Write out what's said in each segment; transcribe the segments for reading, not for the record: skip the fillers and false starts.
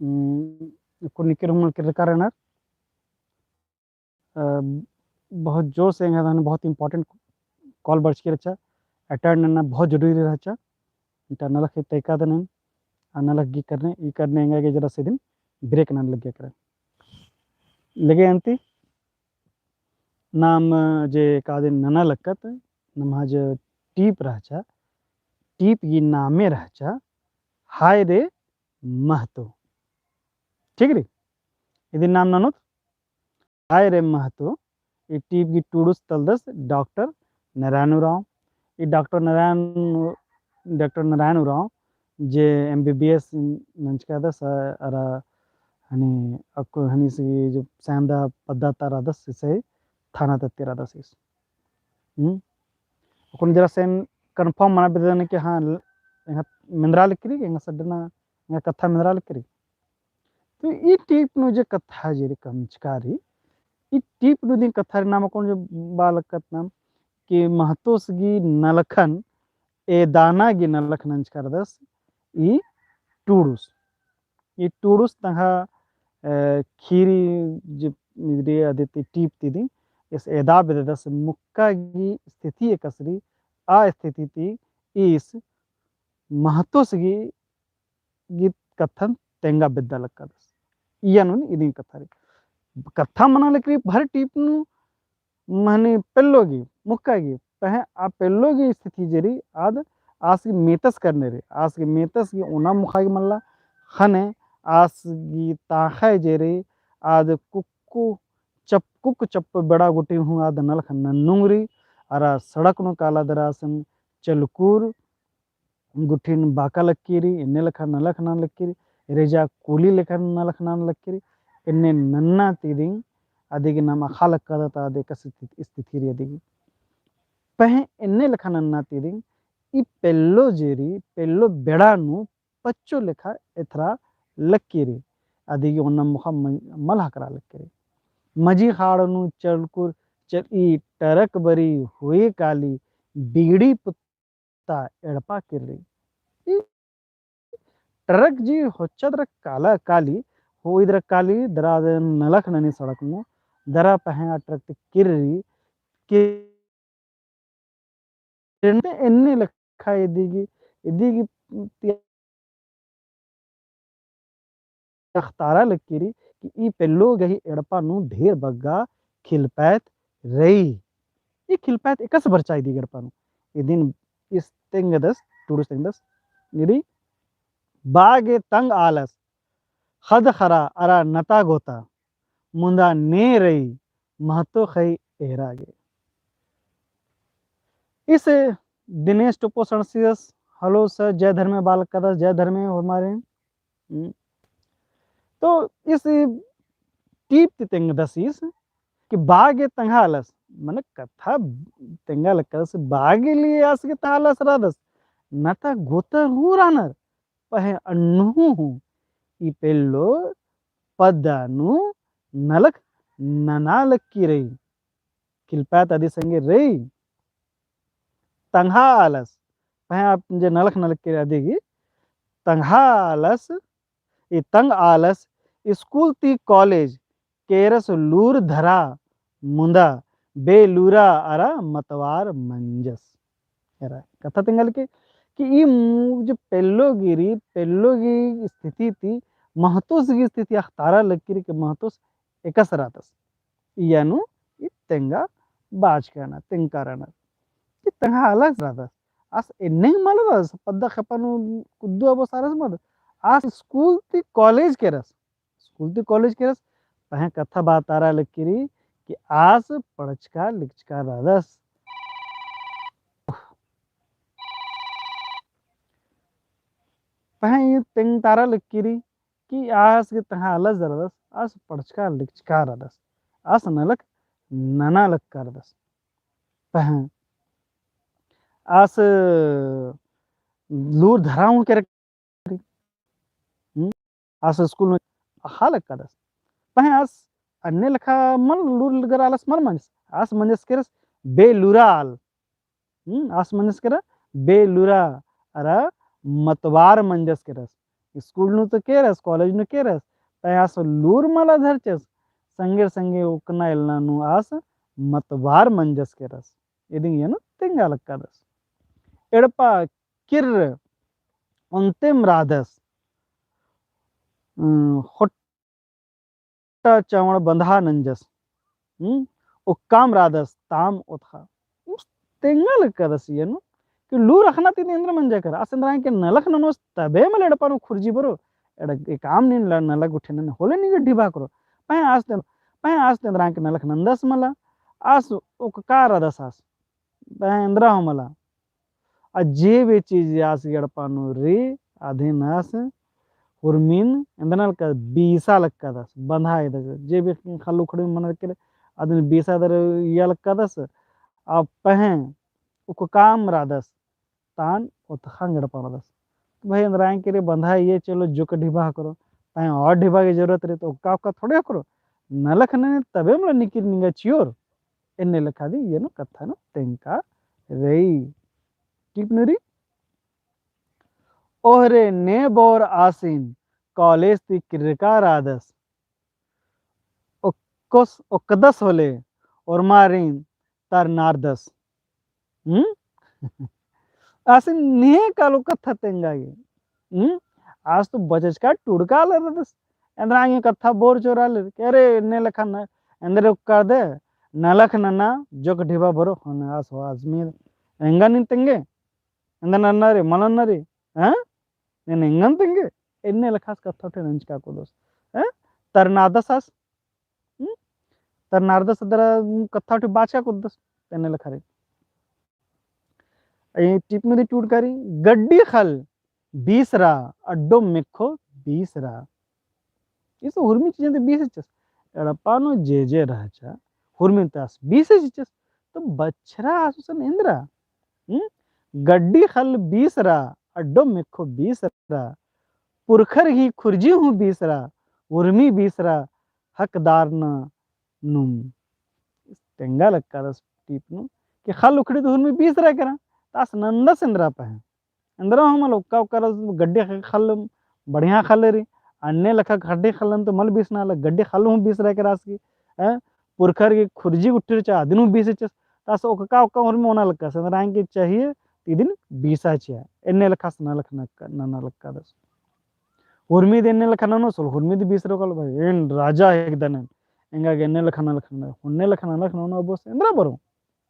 Kunikir karana बहुत जोश से बहुत इंपॉर्टेंट कॉल बर्च के रचा अटेंड करना बहुत जरूरी रचा इंटा नलक तैका दन नलक गी करने ई करने इंगे जरा से दिन ब्रेक ना लग गया करे लगे अंती नाम जे कादिन नना लक्कत नमाज टीप रहचा टीप गी नामे रहचा हाय रे महतो ठीक रे इदिन नाम ननुत हाय रे महतो ಈ ಟೀಪ್ಗೆ ಟೂಡುಸ್ ತಲ್ದಸ್ ಡಾಕ್ಟರ್ ನಾರಾಯಣರಾವ್ ಈ ಡಾಕ್ಟರ್ ನಾರಾಯಣರಾವ್ जे MBBS नंचकादस अरा हनी अक्को हनी से जो सांदा पद्धता रादस से थाना तत्ते रादस इस अकुन जरा सेन कंफर्म मना बेदने कि हाँ यहाँ मिनरल करी यहाँ सडना यहाँ कथा मिनरल करी तो ये टीप नो जे कथा जेरी कमचकारी ಈ टीप नुदिन कथा नाम कौन जो बालकत नाम कि महतोस गी नलखन ए दाना गी नलखन अंचकारदस ई टूडुस तहा खीरी जो निद्रे आदित्य टीप तिदी इस एदा बेदस मुक्का गी स्थिति एकसरी आ स्थिति ती इस महतोस गी कथन तेंगा बिद्दा लक्कदस इयानुन इदिन कथा कथा मना लेकरी भर टीपनु मने पेल्लोगी मुक्कागी पहे आ पेल्लोगी स्थिति जेरी आद आसगी मेतस करने रे आसगी मेतस की ओना मुखागी मल्ला खने आसगी ताखाय जेरे आद कुक्कु चप बड़ा गुटी हूँ आद नल खन्ना नुंगरी अरा सड़क नु काला दरासन चलकूर गुठिन बाका लक्कीरी इन्ने लखा नलख ना लक्कीरी रेजा कूली लेखा नलख ना लक्कीरी इन्ने नन्ना तीदिंग अदिगी नाम खालक कदता अदे कस स्थिति री अदिगी पहे इन्ने लेखा नन्ना तीदिंग ई पेल्लो जेरी पेल्लो बेड़ानु पच्चो लेखा एथरा लक्कीरी अदिगी ओन्ना मुखा मलहा करा लक्कीरी मजी हाड़नु चलकुर चल ई टरक बरी हुई काली बिगड़ी पुत्ता एड़पा किरी ट्रक जी होच्चद्र काला काली हो इधर काली दरा नलख ननी सड़क मु दरा पहे ट्रक किर्री कि एन्ने लखा इदिगी इदिगी अख्तारा लक्कीरी कि ई पेल्लो गही एड़पा नु ढेर बग्गा खिलपैत रही ई खिलपैत एकस बरचाई दी एड़पा नु इदिन इस तेंगदस टूरिस्ट तेंगदस निरी बागे तंग आलस खद खरा अरा नता गोता मुंदा ने रही महतो खई एहरागे इस दिनेश टोपोसणसियस हेलो सर जय धर्म बालक कदस जय धर्म हमारे तो इस टीप तेंग दसीस कि बागे तंगालस मन कथा तेंगाल कदस बागे लिए आस के तालस रादस नता गोता हूँ रानर पहे अन्नु हूँ ई पेल्लो पद्दानु नलक ननालक्की रही किल्पात आदि संगे रही तंगालस पहे आप जे नलक नलक्की आदिगी तंगालस ई तंग आलस स्कूल ती कॉलेज केरस लूर धरा मुंदा बेलूरा अरा मतवार मंजस एरा कथा तेंगल के कि ई जो पेल्लोगी स्थिति थी महतोस की स्थिति अख्तारा लकीरी के महतोस एकस रातस यानु ई तेंगा बाज कहना तेंकारना ई तेंगा अलग रातस आस एन्ने मलदस पद्दा खपनु कुद्दू अबो सारस मद आस स्कूल ती कॉलेज केरस पहे कथा बात आरा लकीरी कि आस पढ़चका लिखचका रादस पहे ये तेंग तारा लकीरी कि आस के तहा अलस जरदस आस पढ़चका लिखचका रादस आस नलक नना लक करदस पहे आस लूर धराऊं के आस स्कूल में हालक करदस पहे आस अन्य लखा मन लूर लगर आलस मन मंस आस मंजस केरस बेलुराल आस मंजस केरा बेलुरा अरा मतवार मंजस केरस स्कूल नु तो केरस कॉलेज नु केरस तयास लूर मला धरचेस संगे संगे उकना इलनानु आस मतवार मंजस केरस इदिंग येनु तेंगालक कादस एडपा किर्र अंतिम राधस होट्टा चवण बंधा नंजस उक्काम राधस ताम उथा तेंगालक कादस येनु कि लू रखना ती इंद्र मंजा कर असंद्रा के नलख ननोस तबे मले एडपानु खुर्जी बरो एड काम नी नलक उठे न होले नी ढिबा करो पै आस तेंद्रा के नलख नंदस मला आस उक कार दसास पै इंद्रा हो मला अजे वे चीज आस एडपानु रे अधीनास उर्मीन इंदनल का बीसा लक्का दस बंधा इद जे बे खल्लू खड़ी मन के अदन बीसा दर या लक्का दस आ पहे उक काम रादस तान उतखंगड़ पड़दस भाई अंदराएं के लिए बंधा ये चलो जुक ढिबा करो ताई और ढिबा की जरूरत रही तो का थोड़े करो नलख ने तबे मतलब निकिर निंगा चियोर इन्ने लखा दी ये नो कथा नो तेंका रही टिपनरी ओहरे ने बोर आसीन कॉलेज ती किरका रादस ओकस ओकदस होले और मारिन तार नारदस आसिन ने कालो कथा तेंगा ये आज तो बचच का टुड़का लरदस अंदरांगे कथा बोर चोरा ले अरे ने लखन अंदर कर दे नलख नना जोक ढिबा बरो होने आस हो आजमीर एंगा नी तेंगे अंदर नन्ना रे मलन रे हैं ने एंगन तेंगे इन्ने लखास कथा उठे नंच का को दोस्त हैं तरनादस आस तरनादस दर कथा उठे बाचा को दोस्त तेने लखा रे टिपमध्ये टूटकारी गड्डी खल 20 रा अड्डो मिखो 20 रा ये तो हुर्मी चीजें तो 20 चस एड़पानो जे रहचा हुर्मी तास 20 चस तो बछरा आसुसन इंद्रा गड्डी खल 20 रा अड्डो मिखो 20 रा पुरखर ही खुर्जी हूँ 20 रा उर्मी 20 रा हकदार न नुम टेंगा लक्का दस टिपनु कि खल उखड़ी तो हुर्मी 20 रा करा तास नंदस इंद्रा पे इंद्रा हम लोका कर गड्डे खल बढ़िया खल रे अन्य लखा गड्डे खलन तो मल 20 ना गड्डे खल हूँ 20 रह के रास की पुरखर की खुर्जी उठे चा दिन 20 चस तास ओका और में होना लक्का इंद्रा के चाहिए तीदिन 20 चाहिए एन्ने लखा ना लख ना लक्का दस हुर्मी देने लखा ना सोल हुर्मी 20 रो कल भाई एन राजा एकदन इंगा एन्ने लखा ना हुन्ने लखा ना ना बस इंद्रा बरो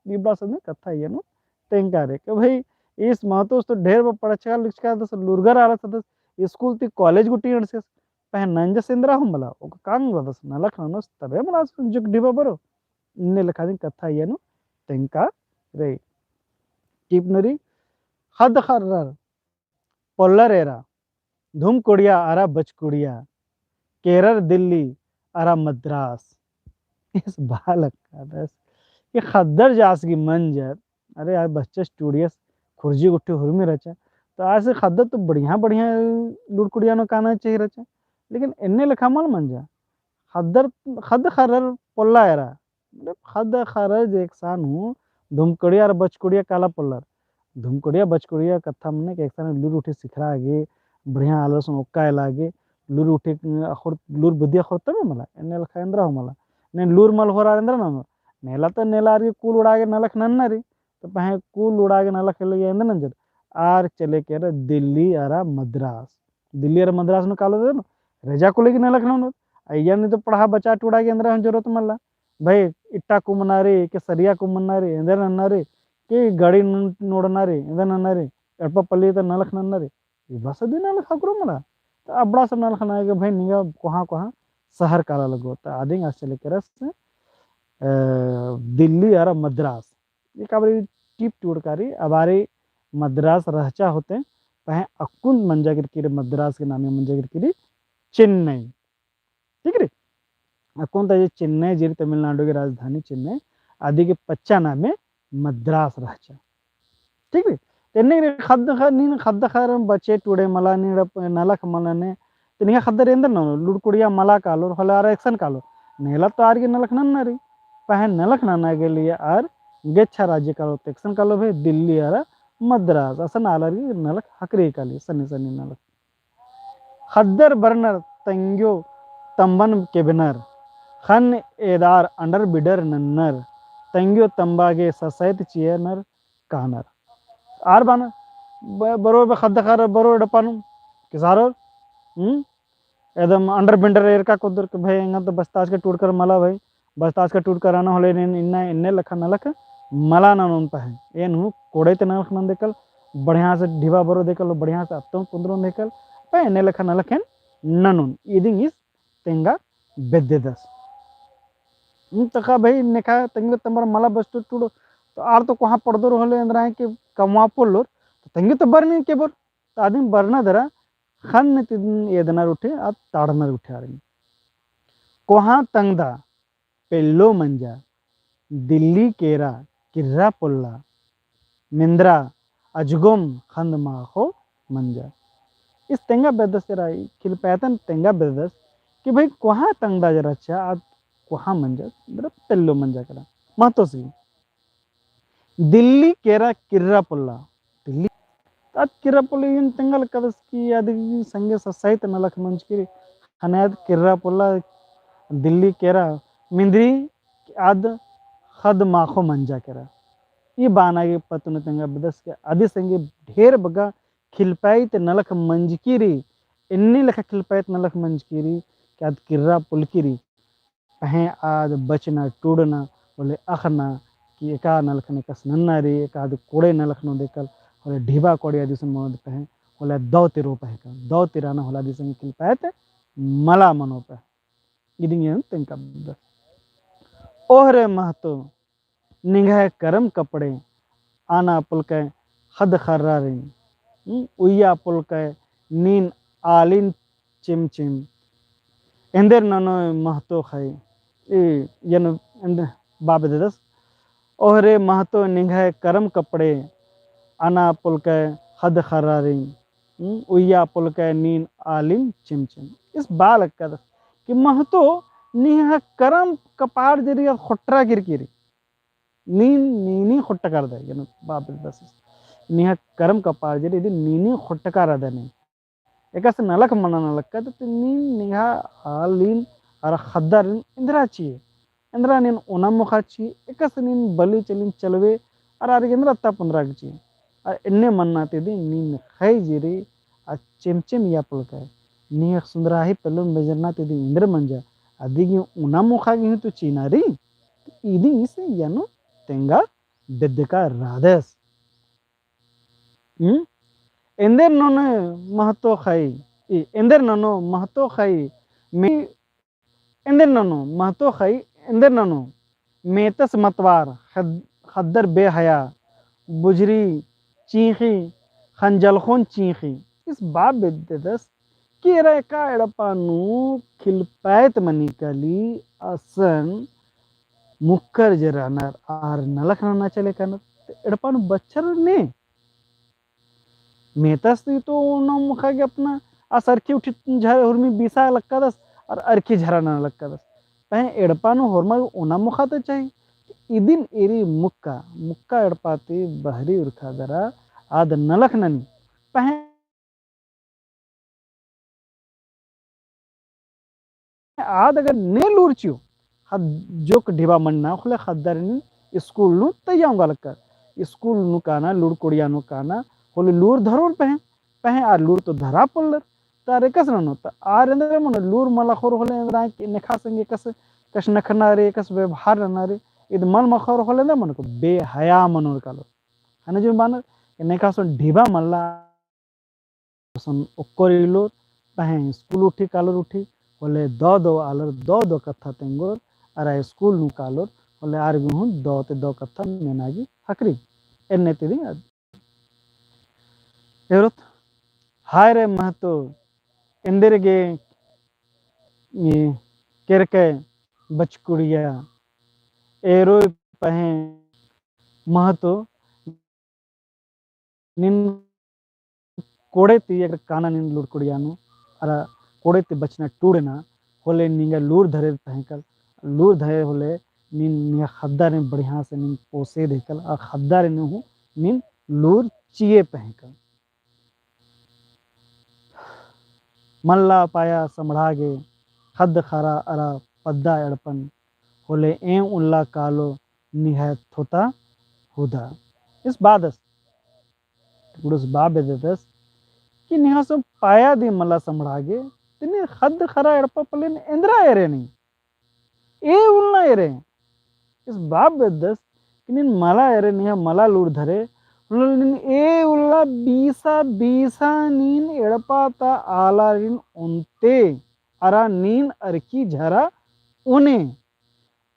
दीबा सने कथा ये नो तेंकारे कि भाई इस महतो तो ढेर पढ़ा लिखा दस लुरगर आला सदस स्कूल ती कॉलेज गुटी अणसे पहन नंज सेंद्रा हम मला ओ कांग दस नलख नस तबे मला जुक डिबा बरो इन्ने लखा दी कथा ये नो तेंका रे टिपनरी हद खर्रर पोल्लरेरा धूम कुड़िया आरा बचकुड़िया केरल दिल्ली आरा मद्रास इस बालक का दस ये खद्दर जास की मंजर अरे यार बच्चे स्टूडियस खुर्जी उठे हुर्मी रचा तो आज से खद्दर तो बढ़िया बढ़िया लुड़कुड़िया नो काना चाहिए रचा लेकिन इन्ने लिखा मल मंजा खद्दर खद खर्रर पोल्ला एरा मतलब खद खर्रर एक सान हूँ धूमकुड़िया और बचकुड़िया काला पोल्लर धूमकुड़िया बचकुड़िया कथा हमने एक सान लूर उठे सिखरा आगे बढ़िया आलस ओक्का लागे लूर उठे लूर बुद्धिया खोरता में मला इन्ने लिखा इंद्रा हो मला ने लूर मल हो रहा इंद्रा ना नेला तो नेला रे कूल उड़ा के नलख नन्ना रे तो पहे कूल उड़ा के नलख ले इंद्र नंजर आर चले के रे दिल्ली आरा मद्रास दिल्ली आरा मद्रास में कालो दे ना रेजा को लेके नलख ना अय्या ने तो पढ़ा बचा टुड़ा के अंदर जरूरत मल्ला भाई इट्टा को मना रे के सरिया को मना रे इंद्र नन्ना रे के गाड़ी नोड़ना रे इंद्र नन्ना रे एडपा पल्ली तो नलख नन्ना रे बस दिन नलख करो मला तो अब बड़ा सब नलख ना भाई निगा कहाँ शहर काला लगो तो आदि आज चले के रस दिल्ली और मद्रास ये काबरी टिप टूड़कारी अबारे मद्रास रहचा होते पहे अकुंद मंजागिर की मद्रास के नामे मंजागिर की चेन्नई ठीक है अकुंद ये चेन्नई जी तमिलनाडु की राजधानी चेन्नई आदि के पच्चा नामे मद्रास रहचा ठीक है तेने खद्द खर बचे टूड़े मला नलख मलने तेनिया खद्दर एंदर न लुड़कुड़िया मला कालो होला आर एक्शन कालो नेला तो आर के नलख नन्ना रे पहन नलख नाना के लिए आर गेच्छा राज्य कालो तेक्सन कालो भाई दिल्ली आर मद्रास असन आलर नलख हकरे काली सन्नी सन्नी नलख खद्दर बर्नर तंग्यो तंबन के बिनर खन एदार अंडर बिडर नन्नर तंग्यो तंबागे ससैत चियनर कानर आर बानर बरोबर खद्दखार बरोबर डपानु किसारो एकदम अंडर बिंडर एर का कुदर के भाई इंगा तो बस्ताज के टूट कर मला भाई बस्ताज का टूट कर आना होले इन्ना इन्ने लखा नलख मला ना नोन पे है नु कोड़े ते नलख नन देखल बढ़िया से ढिबा बरो देखल बढ़िया से अत्तों कुंद्रो देखल पे इन्ने लखा नलखन ननुन ईदिंग इस तेंगा बेदेदस तका भाई नेखा तंगे तमर मला बस टूटो तो आर तो कहाँ पड़दो रहले अंदर के कमवा पोलो तंगे तो बरनी के बोर तो आदमी बरना दरा खन तिदन एदनर उठे आ ताड़नर उठे आ रही कोहा तंगदा पेल्लो मंजा दिल्ली केरा किर्रा पोल्ला मिंद्रा अजगुम खंद माखो मंजा इस तेंगा बेदस जरा खिलपैतन तेंगा बेदस कि भाई कोहा तंगदा जरा अच्छा आ कोहा मंजा जरा पेल्लो मंजा करा महतो सी दिल्ली केरा किर्रा पोल्ला दिल्ली आज किर्रा पोल्ला इन तेंगा कदस की आदि संगे सहित नलख मंच की हनायत किर्रा पोल्ला दिल्ली केरा मिंद्री आद खद माखो मंजा केरा ये बाना के पतन तेंगा बदस के आदि संगे ढेर बगा खिलपाइत नलख मंजकीरी इन्नी लख खिलपाइत नलख मंजकीरी कि आद किर्रा पुलकीरी पहें आद बचना टूडना बोले अखना कि एका नलख ने कस नन्ना रे एक आद कोड़े नलख नो देखल बोले ढीबा कोड़े आदि से मोद पहें बोले दौ तिरो पहे का दौ तिराना होला आदि संगे खिलपाइत मला मनो पे इदिंग तेंका बदस ओहरे महतो निगाह करम कपड़े आना पुलके हद खर्रारिन उया पुलके नीन आलिन चिमचिम इंदर ननो महतो खाई यन बाबे दस ओहरे महतो निगाह करम कपड़े आना पुलके हद खर्रारिन उया पुलके नीन आलिन चिमचिम इस बाल का कि महतो निगाह करम कपाड़ जरिया खोट्रा गिरकिरी नीन नीनी खोट्टकार दे यन बाप दस निहा करम कपार जरी इदी नीनी खोट्टकार अदने एकस नलक मना नलक का तो नीन निहा आलीन और खद्दर इंद्रा चाहिए इंद्रा नीन ओना मुखा चाहिए एकस नीन बलि चलिन चलवे और आर इंद्रा ता 15 चाहिए और इन्ने मन्ना ते दी नीन खाई जरी आ चिमचिम या पुलका निहा सुंदराही पल्लो मेजरना ते दी इंद्र मंजा अदिगी ओना मुखा गी तो चीनारी इदी इसे यानो तेंगा बेदका राधस इंदर नोने महतो खाई इंदर ननो महतो खाई मे इंदर ननो महतो खाई इंदर ननो मेतस मतवार खद्दर बेहया बुजरी चीखी खंजलखोन चीखी इस बाप बेदस कि रे का एड़पानु खिलपैत मनिकली असन मुक्कर जरानर आर नलख ना चले कनर एड़पानु बच्चर ने मेतस तो ना मुखा के अपना आ सरखी उठी झर हुरमी बीसा लक्का दस और अरखी झरा ना लक्का दस पहे एड़पानु होरमा ओना मुखा तो चाहिए इदिन एरी मुक्का मुक्का एड़पाती बहरी उरखा दरा आद नलख ननी पहे आद अगर ने लूरचियो हद जोक ढिबा मन्ना खुले खद्दरनी स्कूल नु तैयाऊंगा लक्का स्कूल नु काना लूर कोड़िया नु काना होले लूर धरोर पहे पहे आर लूर तो धरा पल्लर तारे कस न त आर अंदर मन लूर मलखोर होले अंदर के नेखा संगे कस कस नखना रे कस व्यवहार न रे इद मन मखोर होले न मन को बेहया मनोर कालो हने जो बानर नेखा सो ढिबा मल्ला सन ओकरिलो पहे स्कूल उठी कालोर उठी होले दो आलर दो कथा तेंगोर अरा स्कूल नु कालोर होले आर गुहु दो कथा मेनागी हकरी एन्ने तिदी एवरत हाय रे महतो इंदिरगे केरके बचकुड़िया एरो पहे महतो निन कोड़े ती एक काना निन लुड़कुड़ियानु अरा कोड़े ती बचना टूड़ना होले निंगा लूर धरे पहकल लूर धरे होले निन निया खद्दा ने बढ़िया से निन पोसे देखल आ खद्दा रे नु निन लूर चिए पहकल मल्ला पाया संभळागे हद खरा अरा पद्दा एड़पन होले ए उल्ला कालो निहायत होता हुदा इस बादस पुरुष बाब देदस कि निहासम पाया दी मल्ला संभळागे तिने हद खरा एड़पा पलेन इंद्रा एरे नहीं ए उल्ला एरे इस बाब देदस कि निन मला एरे निहा मला लूर धरे निन ए उल्ला बीसा बीसा नीन एड़पाता आला रिन उनते अरा नीन अरकी झरा उने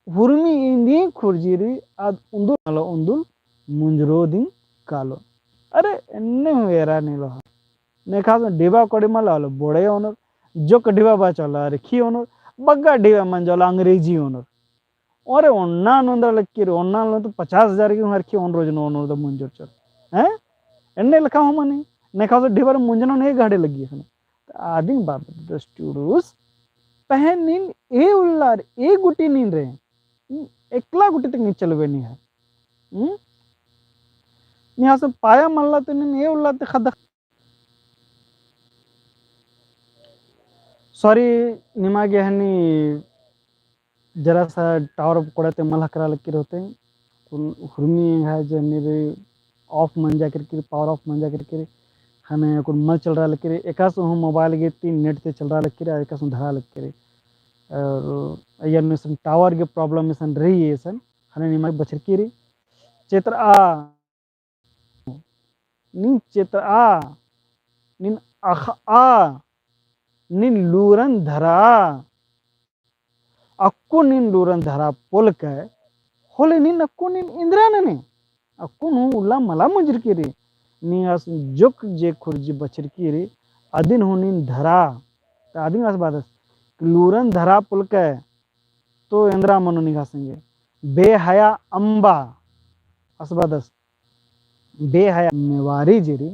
हुर्मी इंदी खुर्जीरी आद उंदुल नलो उंदुल मुंजरोदी कालो अरे एन्ने वेरा नीलो ने खास डिबा कोड़ी मला वालो बोड़े ओनर जो डिबा बाचला अरे खी ओनर बग्गा डिबा मंजोला अंग्रेजी ओनर और ओन्ना नोंदर लक्कीर ओन्ना लो तो 50,000 की हर खी ओन रोज नो ओनर द मुंजर चल हैं एन्ने लखा हो मने ने खास डिबा मुंजनो ने गाड़ी लगी है आदिंग बाप द स्टूडूस पहन नीन ए उल्लार ए गुटी नीन रे एकला गुटी तक नीचे चलवे नहीं है यहाँ से पाया मल्ला तो नीन ए उल्ला ते खद सॉरी निमागे हनी जरा सा टावर कोड़ते मल्ला करा लग होते हुर्मी है जो मेरे ऑफ मन जा करके पावर ऑफ मन जा करके हमें कुछ मल चल रहा लग एकासु हम मोबाइल के 3 नेट से चल रहा लग एकासु धरा लग और यार में टावर के प्रॉब्लम में सन रही है सन हने निमा बचर की रे चेत्र आ निन चेत्र आ निन अख आ निन लूरन धरा अक्कु निन लूरन धरा पुल के होले निन अक्कु निन इंद्रा ने अक्कु नु उल्ला मला मुजर की रे नी अस जुक जे खुर्जी बचर की रे अदिन हो निन धरा तो आदिन अस बात लूरन धरा पुल के तो इंद्रा मनु निघासेंगे बेहया अंबा अस बात बेहया मेवारी जिरी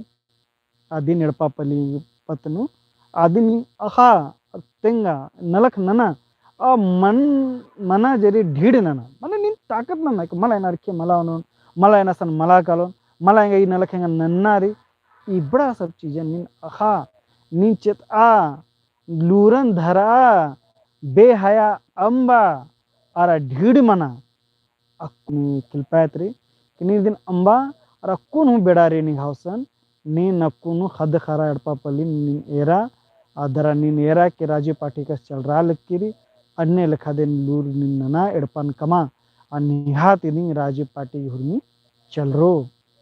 आदिन एड़पा पली पतनु आदिन अखा तेंगा नलख नना आ मन मना जरी ढीड़ नना मने नी ताकत नना मला एना रखे मला अनु मला एना सन मला कालो मला एंगा ई नलखेंगा नन्ना रे ई बड़ा सब चीजें नीन अखा नीचेत आ लूरन धरा बेहया अंबा आरा ढीड़ मना अक्नी किलपायत रे कि नी दिन अंबा और अक्कुन हूँ बेड़ारे निघावसन नी नक्कुन खद खरा एड़पा पली नीन एरा आदरा नीन एरा के राजीव पार्टी का चल रहा लक्कीरी अन्य लिखा दिन लूर नीन नना एड़पन कमा और निहात नी राजीव पार्टी हुर्मी चल रो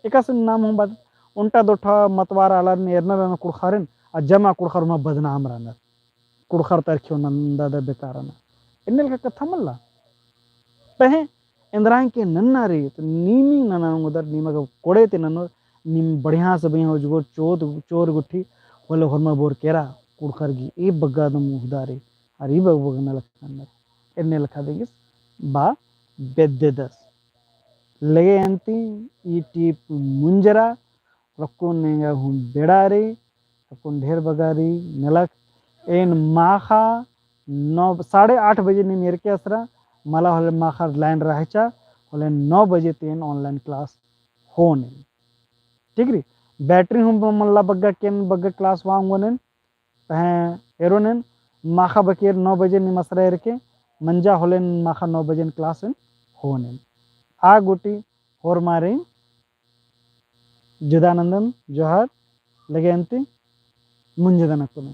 एक नाम हूँ बात उल्टा दोठा मतवार आला एरना रहना कुड़खारन और जमा कुड़खर में बदनाम रहना कुड़खर तरक्यों नंदा द बेकारना इन्ने लगा कथा मल्ला पहे इंद्रांग के नन्ना रे तो नीमी नना उधर नीमा का कोड़े ते ननो नीम बढ़िया से बढ़िया जो चोर गुठी बोले हरमा बोर केरा कुड़खर गी ए बग्गा दम उदारे और ई बग्गा लखना इन्ने लखा देगी बा बेद्देदस लगे अंती ई टीप मुंजरा रक्कुन नेगा हूँ बेड़ारे रक्कुन ढेर बगारी नलक एन माखा 8:30 बजे नी मेरे के असरा मला होले माखा लाइन रहचा होले 9 बजे तेन ऑनलाइन क्लास होने ठीक री बैटरी हम मल्ला बग्गा क्लास वांगोनेन पहे एरोनेन माखा बकेर 9 बजे नी मसरा रखे मंजा होलेन माखा 9 बजे क्लास होने आ गुटी होर मारे जुदानंदन जोहार लगे अंति मुंजदन कुन